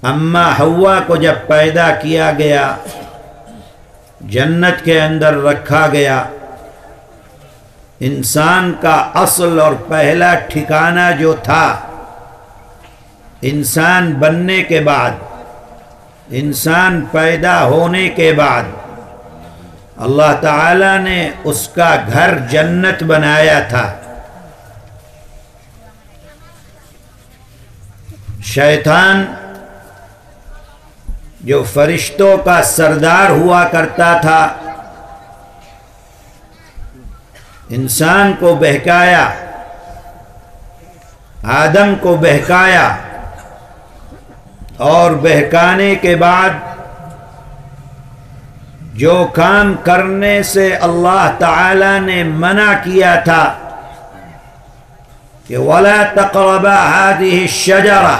اما حوا کو جب پیدا کیا گیا، جنت کے اندر رکھا گیا، انسان کا اصل اور پہلا ٹھکانہ جو تھا انسان بننے کے بعد، انسان پیدا ہونے کے بعد، اللہ تعالیٰ نے اس کا گھر جنت بنایا تھا۔ شیطان جو فرشتوں کا سردار ہوا کرتا تھا، انسان کو بہکایا، آدم کو بہکایا، اور بہکانے کے بعد جو کام کرنے سے اللہ تعالی نے منع کیا تھا کہ وَلَا تَقْرَبَا هَذِهِ الشَّجَرَةَ،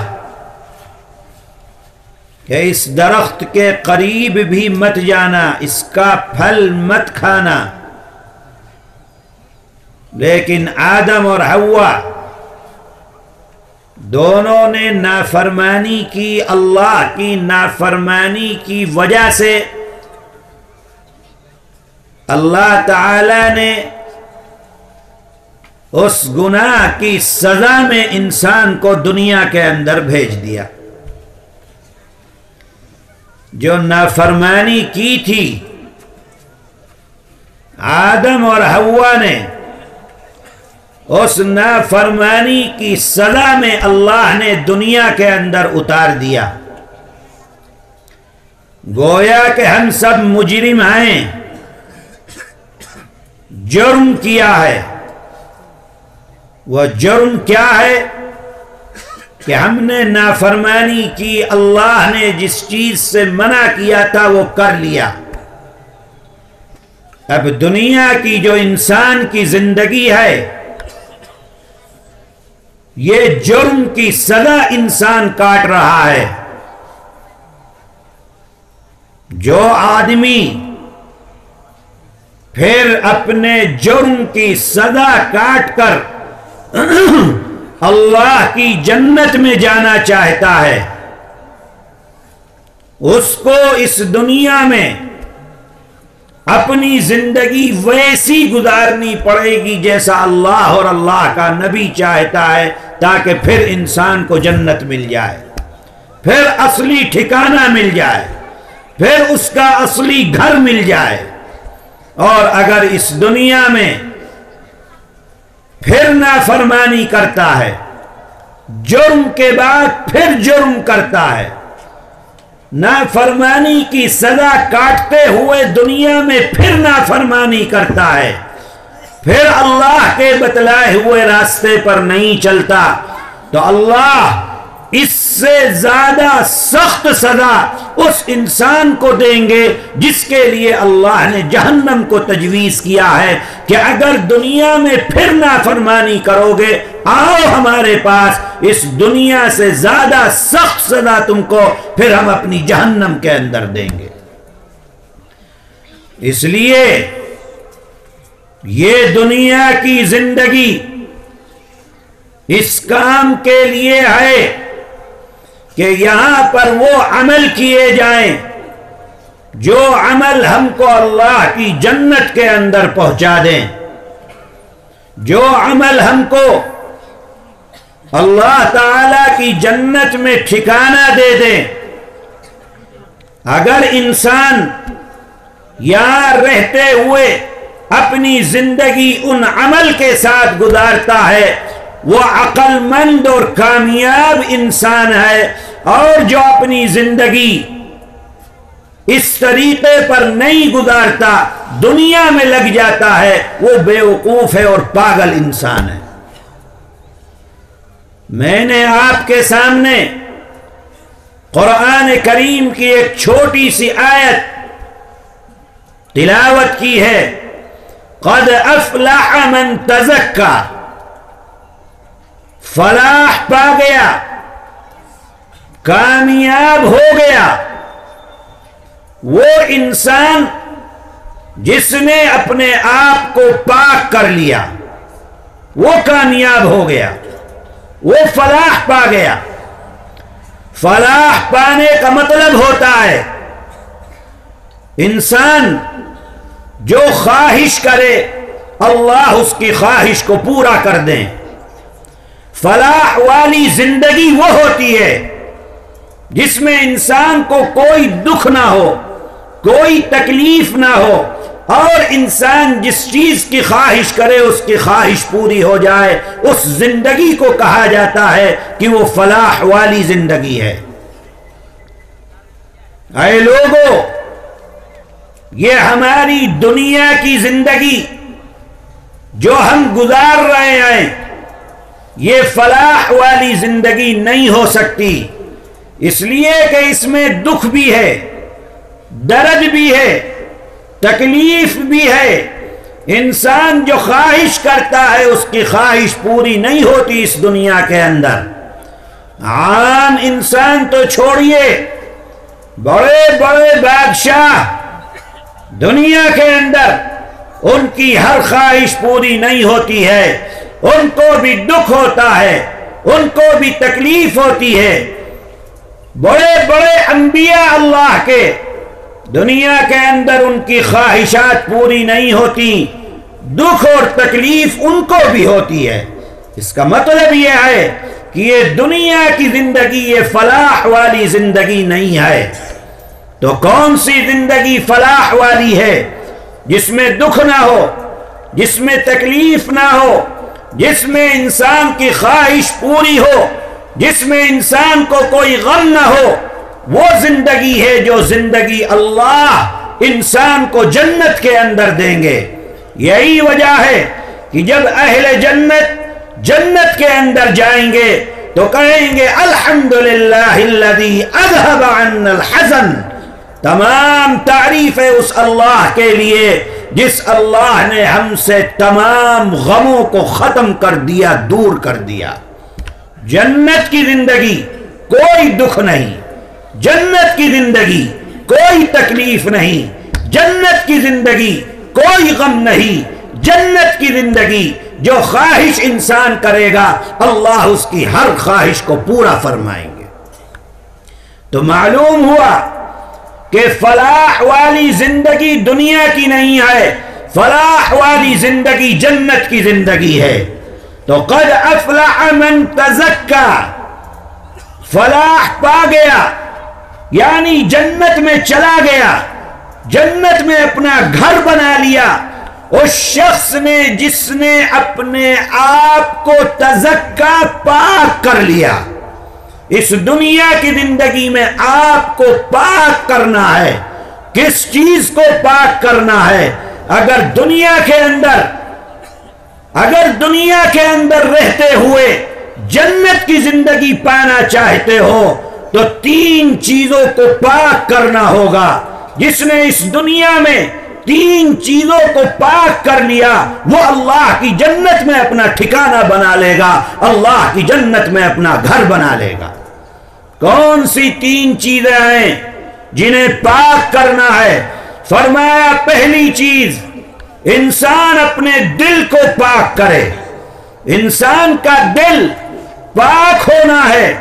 کہ اس درخت کے قریب بھی مت جانا، اس کا پھل مت کھانا، لیکن آدم اور حوا دونوں نے نافرمانی کی۔ اللہ کی نافرمانی کی وجہ سے اللہ تعالی نے اس گناہ کی سزا میں انسان کو دنیا کے اندر بھیج دیا۔ جو نافرمانی کی تھی آدم اور حوا نے، اس نافرمانی کی سزا میں اللہ نے دنیا کے اندر اتار دیا۔ گویا کہ ہم سب مجرم ہیں، جرم کیا ہے۔ وہ جرم کیا ہے کہ ہم نے نافرمانی کی، اللہ نے جس چیز سے منع کیا تھا وہ کر لیا۔ اب دنیا کی جو انسان کی زندگی ہے، یہ جرم کی سزا انسان کاٹ رہا ہے۔ جو آدمی پھر اپنے جرم کی سزا کاٹ کر اللہ کی جنت میں جانا چاہتا ہے، اس کو اس دنیا میں اپنی زندگی ویسی گزارنی پڑے گی جیسا اللہ اور اللہ کا نبی چاہتا ہے، تاکہ پھر انسان کو جنت مل جائے، پھر اصلی ٹھکانہ مل جائے، پھر اس کا اصلی گھر مل جائے۔ اور اگر اس دنیا میں پھر نافرمانی کرتا ہے، جرم کے بعد پھر جرم کرتا ہے، نافرمانی کی سزا کاٹتے ہوئے دنیا میں پھر نافرمانی کرتا ہے، پھر اللہ کے بتلائے ہوئے راستے پر نہیں چلتا، تو اللہ اس سے زیادہ سخت سزا اس انسان کو دیں گے جس کے لیے اللہ نے جہنم کو تجویز کیا ہے کہ اگر دنیا میں پھر نافرمانی کرو گے، آؤ ہمارے پاس، اس دنیا سے زیادہ سخت سزا تم کو پھر ہم اپنی جہنم کے اندر دیں گے۔ اس لیے یہ دنیا کی زندگی اس کام کے لیے ہے کہ یہاں پر وہ عمل کیے جائیں جو عمل ہم کو اللہ کی جنت کے اندر پہنچا دیں، جو عمل ہم کو اللہ تعالی کی جنت میں ٹھکانہ دے دیں۔ اگر انسان یہاں رہتے ہوئے اپنی زندگی ان عمل کے ساتھ گزارتا ہے، وہ عقل مند اور کامیاب انسان ہے، اور جو اپنی زندگی اس طریقے پر نہیں گزارتا، دنیا میں لگ جاتا ہے، وہ بیوقوف ہے اور پاگل انسان ہے۔ میں نے آپ کے سامنے قرآن کریم کی ایک چھوٹی سی آیت تلاوت کی ہے، قد افلح من تزکا، فلاح پا گیا، کامیاب ہو گیا وہ انسان جس نے اپنے آپ کو پاک کر لیا، وہ کامیاب ہو گیا، وہ فلاح پا گیا۔ فلاح پانے کا مطلب ہوتا ہے انسان جو خواہش کرے اللہ اس کی خواہش کو پورا کر دیں۔ فلاح والی زندگی وہ ہوتی ہے جس میں انسان کو کوئی دکھ نہ ہو، کوئی تکلیف نہ ہو، اور انسان جس چیز کی خواہش کرے اس کی خواہش پوری ہو جائے، اس زندگی کو کہا جاتا ہے کہ وہ فلاح والی زندگی ہے۔ اے لوگو، یہ ہماری دنیا کی زندگی جو ہم گزار رہے ہیں یہ فلاح والی زندگی نہیں ہو سکتی، اس لیے کہ اس میں دکھ بھی ہے، درد بھی ہے، تکلیف بھی ہے۔ انسان جو خواہش کرتا ہے اس کی خواہش پوری نہیں ہوتی اس دنیا کے اندر۔ عام انسان تو چھوڑیے، بڑے بڑے بادشاہ دنیا کے اندر ان کی ہر خواہش پوری نہیں ہوتی ہے، ان کو بھی دکھ ہوتا ہے، ان کو بھی تکلیف ہوتی ہے۔ بڑے بڑے انبیاء اللہ کے دنیا کے اندر ان کی خواہشات پوری نہیں ہوتی، دکھ اور تکلیف ان کو بھی ہوتی ہے۔ اس کا مطلب یہ ہے کہ یہ دنیا کی زندگی یہ فلاح والی زندگی نہیں ہے۔ تو کون سی زندگی فلاح والی ہے؟ جس میں دکھ نہ ہو، جس میں تکلیف نہ ہو، جس میں انسان کی خواہش پوری ہو، جس میں انسان کو کوئی غم نہ ہو۔ وہ زندگی ہے جو زندگی اللہ انسان کو جنت کے اندر دیں گے۔ یہی وجہ ہے کہ جب اہل جنت جنت کے اندر جائیں گے تو کہیں گے الحمدللہ الذی اذھب عنا الحزن، تمام تعریف ہے اس اللہ کے لیے جس اللہ نے ہم سے تمام غموں کو ختم کر دیا، دور کر دیا۔ جنت کی زندگی کوئی دکھ نہیں، جنت کی زندگی کوئی تکلیف نہیں، جنت کی زندگی کوئی غم نہیں، جنت کی زندگی جو خواہش انسان کرے گا اللہ اس کی ہر خواہش کو پورا فرمائیں گے۔ تو معلوم ہوا کہ فلاح والی زندگی دنیا کی نہیں ہے، فلاح والی زندگی جنت کی زندگی ہے۔ تو قد افلح من تزکا، فلاح پا گیا یعنی جنت میں چلا گیا، جنت میں اپنا گھر بنا لیا اس شخص نے جس نے اپنے آپ کو تزکا پاک کر لیا۔ اس دنیا کی زندگی میں آپ کو پاک کرنا ہے۔ کس چیز کو پاک کرنا ہے؟ اگر دنیا کے اندر رہتے ہوئے جنت کی زندگی پانا چاہتے ہو تو 3 چیزوں کو پاک کرنا ہوگا۔ جس نے اس دنیا میں 3 چیزوں کو پاک کر لیا وہ اللہ کی جنت میں اپنا ٹھکانہ بنا لے گا، اللہ کی جنت میں اپنا گھر بنا لے گا۔ کون سی 3 چیزیں ہیں جنہیں پاک کرنا ہے؟ فرمایا پہلی چیز انسان اپنے دل کو پاک کرے۔ انسان کا دل پاک ہونا ہے۔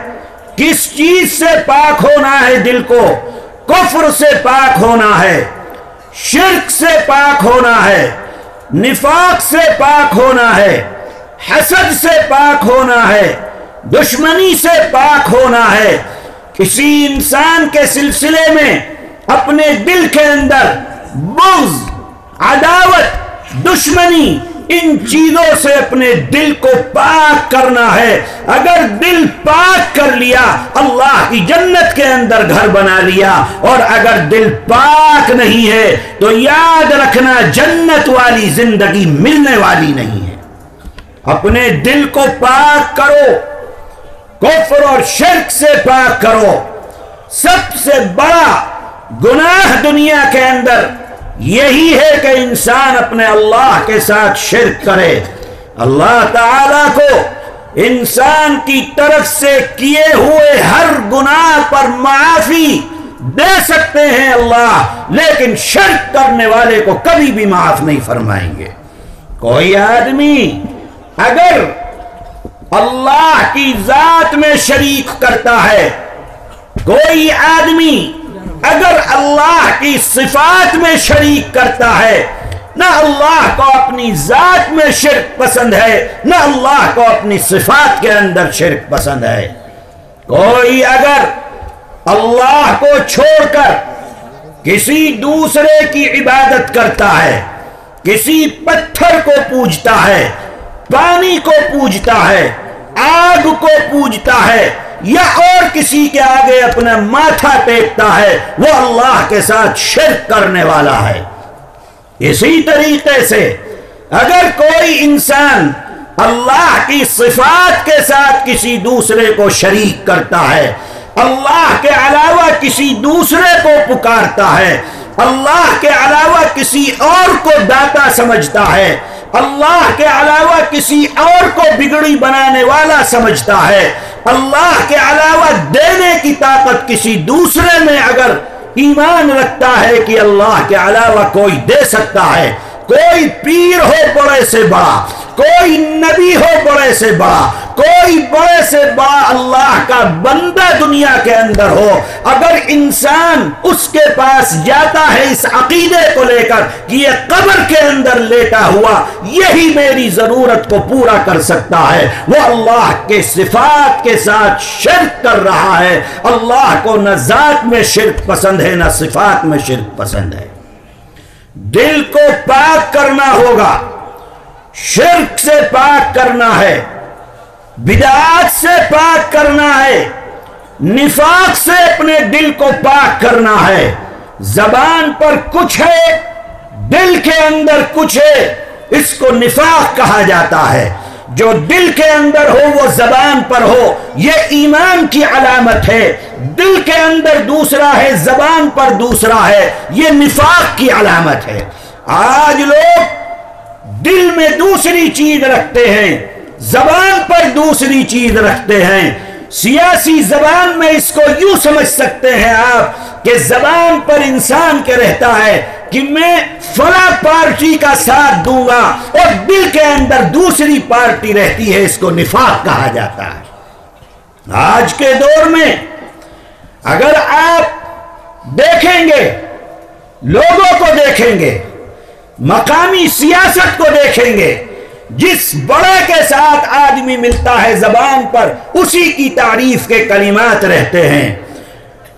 کس چیز سے پاک ہونا ہے؟ دل کو کفر سے پاک ہونا ہے، شرک سے پاک ہونا ہے، نفاق سے پاک ہونا ہے، حسد سے پاک ہونا ہے، دشمنی سے پاک ہونا ہے۔ کسی انسان کے سلسلے میں اپنے دل کے اندر بغض، عداوت، دشمنی، ان چیزوں سے اپنے دل کو پاک کرنا ہے۔ اگر دل پاک کر لیا اللہ کی جنت کے اندر گھر بنا لیا، اور اگر دل پاک نہیں ہے تو یاد رکھنا جنت والی زندگی ملنے والی نہیں ہے۔ اپنے دل کو پاک کرو، کفر اور شرک سے پاک کرو۔ سب سے بڑا گناہ دنیا کے اندر یہی ہے کہ انسان اپنے اللہ کے ساتھ شرک کرے۔ اللہ تعالیٰ کو انسان کی طرف سے کیے ہوئے ہر گناہ پر معافی دے سکتے ہیں اللہ، لیکن شرک کرنے والے کو کبھی بھی معاف نہیں فرمائیں گے۔ کوئی آدمی اگر اللہ کی ذات میں شریک کرتا ہے، کوئی آدمی اگر اللہ کی صفات میں شریک کرتا ہے، نہ اللہ کو اپنی ذات میں شرک پسند ہے، نہ اللہ کو اپنی صفات کے اندر شرک پسند ہے۔ کوئی اگر اللہ کو چھوڑ کر کسی دوسرے کی عبادت کرتا ہے، کسی پتھر کو پوجتا ہے، پانی کو پوجتا ہے، آگ کو پوجتا ہے، یا اور کسی کے آگے اپنا ماتھا ٹیکتا ہے، وہ اللہ کے ساتھ شرک کرنے والا ہے۔ اسی طریقے سے اگر کوئی انسان اللہ کی صفات کے ساتھ کسی دوسرے کو شریک کرتا ہے، اللہ کے علاوہ کسی دوسرے کو پکارتا ہے، اللہ کے علاوہ کسی اور کو داتا سمجھتا ہے، اللہ کے علاوہ کسی اور کو بگڑی بنانے والا سمجھتا ہے، اللہ کے علاوہ دینے کی طاقت کسی دوسرے میں اگر ایمان رکھتا ہے کہ اللہ کے علاوہ کوئی دے سکتا ہے، کوئی پیر ہو بڑے سے بڑا، کوئی نبی ہو بڑے سے بڑا، کوئی بڑے سے بڑا اللہ کا بندہ دنیا کے اندر ہو، اگر انسان اس کے پاس جاتا ہے اس عقیدے کو لے کر کہ یہ قبر کے اندر لیٹا ہوا یہی میری ضرورت کو پورا کر سکتا ہے، وہ اللہ کے صفات کے ساتھ شرک کر رہا ہے۔ اللہ کو نہ ذات میں شرک پسند ہے، نہ صفات میں شرک پسند ہے۔ دل کو پاک کرنا ہوگا، شرک سے پاک کرنا ہے، بدعات سے پاک کرنا ہے، نفاق سے اپنے دل کو پاک کرنا ہے۔ زبان پر کچھ ہے، دل کے اندر کچھ ہے، اس کو نفاق کہا جاتا ہے۔ جو دل کے اندر ہو وہ زبان پر ہو، یہ ایمان کی علامت ہے۔ دل کے اندر دوسرا ہے، زبان پر دوسرا ہے، یہ نفاق کی علامت ہے۔ آج لوگ دل میں دوسری چیز رکھتے ہیں، زبان پر دوسری چیز رکھتے ہیں۔ سیاسی زبان میں اس کو یوں سمجھ سکتے ہیں آپ کہ زبان پر انسان کے رہتا ہے کہ میں فلاں پارٹی کا ساتھ دوں گا، اور دل کے اندر دوسری پارٹی رہتی ہے، اس کو نفاق کہا جاتا ہے۔ آج کے دور میں اگر آپ دیکھیں گے، لوگوں کو دیکھیں گے، مقامی سیاست کو دیکھیں گے، جس بڑے کے ساتھ آدمی ملتا ہے زبان پر اسی کی تعریف کے کلمات رہتے ہیں۔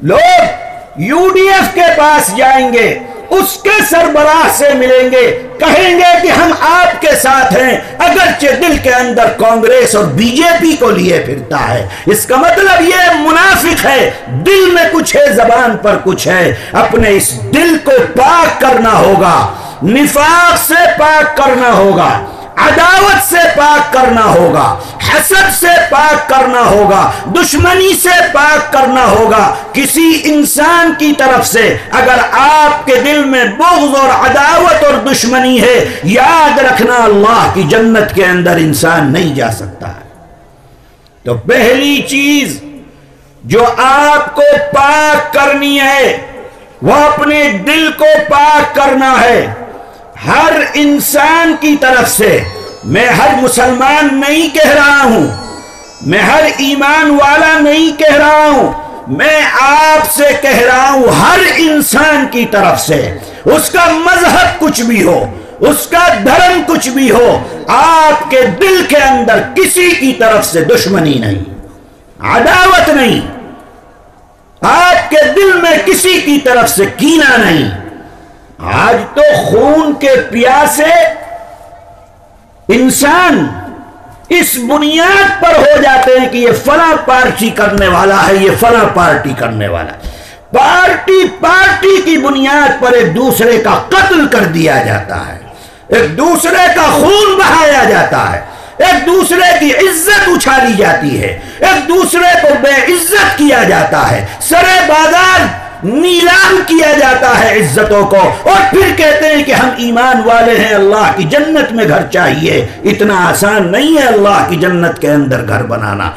لوگ یو ڈی ایف کے پاس جائیں گے، اس کے سربراہ سے ملیں گے، کہیں گے کہ ہم آپ کے ساتھ ہیں، اگرچہ دل کے اندر کانگریس اور بی جے پی کو لیے پھرتا ہے۔ اس کا مطلب یہ منافق ہے، دل میں کچھ ہے، زبان پر کچھ ہے۔ اپنے اس دل کو پاک کرنا ہوگا، نفاق سے پاک کرنا ہوگا، عداوت سے پاک کرنا ہوگا، حسد سے پاک کرنا ہوگا، دشمنی سے پاک کرنا ہوگا۔ کسی انسان کی طرف سے اگر آپ کے دل میں بغض اور عداوت اور دشمنی ہے، یاد رکھنا اللہ کی جنت کے اندر انسان نہیں جا سکتا ہے۔ تو پہلی چیز جو آپ کو پاک کرنی ہے وہ اپنے دل کو پاک کرنا ہے۔ ہر انسان کی طرف سے، میں ہر مسلمان نہیں کہہ رہا ہوں، میں ہر ایمان والا نہیں کہہ رہا ہوں، میں آپ سے کہہ رہا ہوں ہر انسان کی طرف سے، اس کا مذہب کچھ بھی ہو، اس کا دھرم کچھ بھی ہو، آپ کے دل کے اندر کسی کی طرف سے دشمنی نہیں، عداوت نہیں، آپ کے دل میں کسی کی طرف سے کینہ نہیں۔ آج تو خون کے پیاسے انسان اس بنیاد پر ہو جاتے ہیں کہ یہ فلاں پارٹی کرنے والا ہے، یہ فلاں پارٹی کرنے والا ہے۔ پارٹی کی بنیاد پر ایک دوسرے کا قتل کر دیا جاتا ہے، ایک دوسرے کا خون بہایا جاتا ہے، ایک دوسرے کی عزت اچھالی جاتی ہے، ایک دوسرے کو بے عزت کیا جاتا ہے، سرے بازار نیلام کیا جاتا ہے عزتوں کو، اور پھر کہتے ہیں کہ ہم ایمان والے ہیں، اللہ کی جنت میں گھر چاہیے۔ اتنا آسان نہیں ہے اللہ کی جنت کے اندر گھر بنانا۔